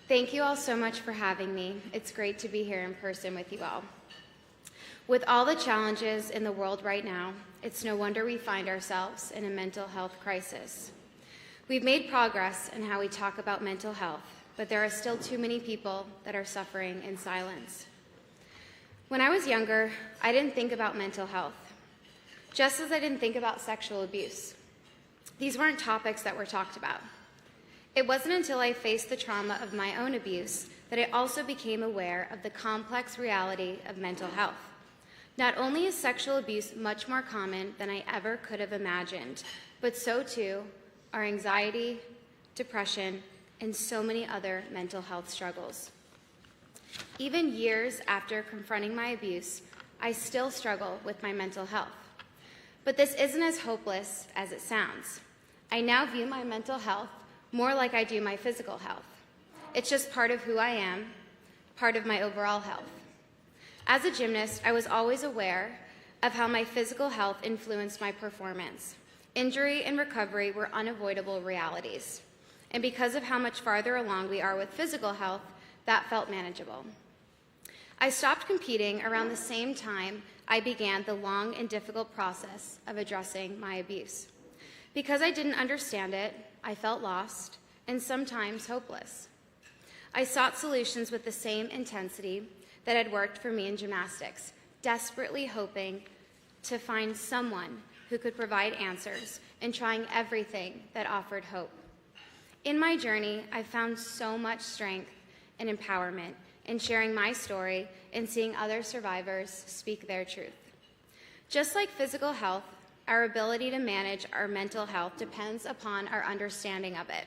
Thank you all so much for having me. It's great to be here in person with you all. With all the challenges in the world right now, it's no wonder we find ourselves in a mental health crisis. We've made progress in how we talk about mental health, but there are still too many people that are suffering in silence. When I was younger, I didn't think about mental health, just as I didn't think about sexual abuse. These weren't topics that were talked about. It wasn't until I faced the trauma of my own abuse that I also became aware of the complex reality of mental health. Not only is sexual abuse much more common than I ever could have imagined, but so too are anxiety, depression, and so many other mental health struggles. Even years after confronting my abuse, I still struggle with my mental health. But this isn't as hopeless as it sounds. I now view my mental health more like I do my physical health. It's just part of who I am, part of my overall health. As a gymnast, I was always aware of how my physical health influenced my performance. Injury and recovery were unavoidable realities. And because of how much farther along we are with physical health, that felt manageable. I stopped competing around the same time I began the long and difficult process of addressing my abuse. Because I didn't understand it, I felt lost and sometimes hopeless. I sought solutions with the same intensity that had worked for me in gymnastics, desperately hoping to find someone who could provide answers and trying everything that offered hope. In my journey, I found so much strength and empowerment in sharing my story and seeing other survivors speak their truth. Just like physical health, our ability to manage our mental health depends upon our understanding of it.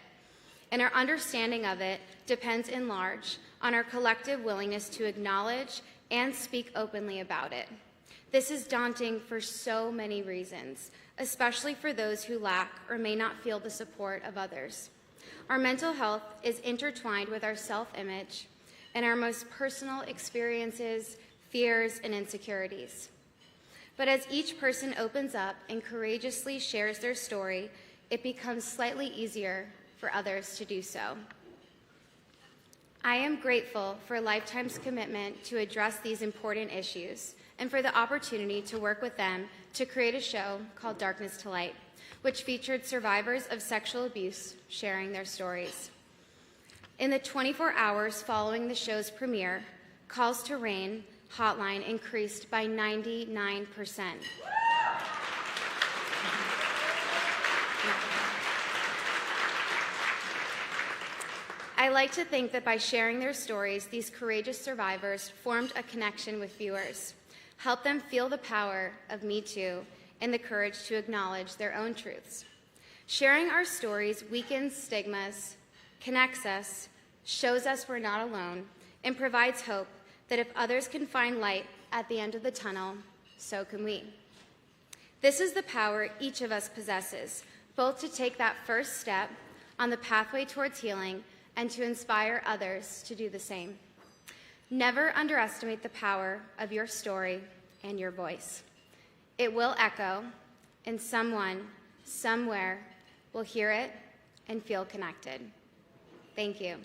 And our understanding of it depends in large on our collective willingness to acknowledge and speak openly about it. This is daunting for so many reasons, especially for those who lack or may not feel the support of others. Our mental health is intertwined with our self-image and our most personal experiences, fears, and insecurities. But as each person opens up and courageously shares their story, it becomes slightly easier for others to do so. I am grateful for Lifetime's commitment to address these important issues and for the opportunity to work with them to create a show called Darkness to Light, which featured survivors of sexual abuse sharing their stories. In the 24 hours following the show's premiere, calls to RAINN hotline increased by 99%. I like to think that by sharing their stories, these courageous survivors formed a connection with viewers, helped them feel the power of Me Too and the courage to acknowledge their own truths. Sharing our stories weakens stigmas, connects us, shows us we're not alone, and provides hope that if others can find light at the end of the tunnel, so can we. This is the power each of us possesses, both to take that first step on the pathway towards healing and to inspire others to do the same. Never underestimate the power of your story and your voice. It will echo, and someone, somewhere, will hear it and feel connected. Thank you.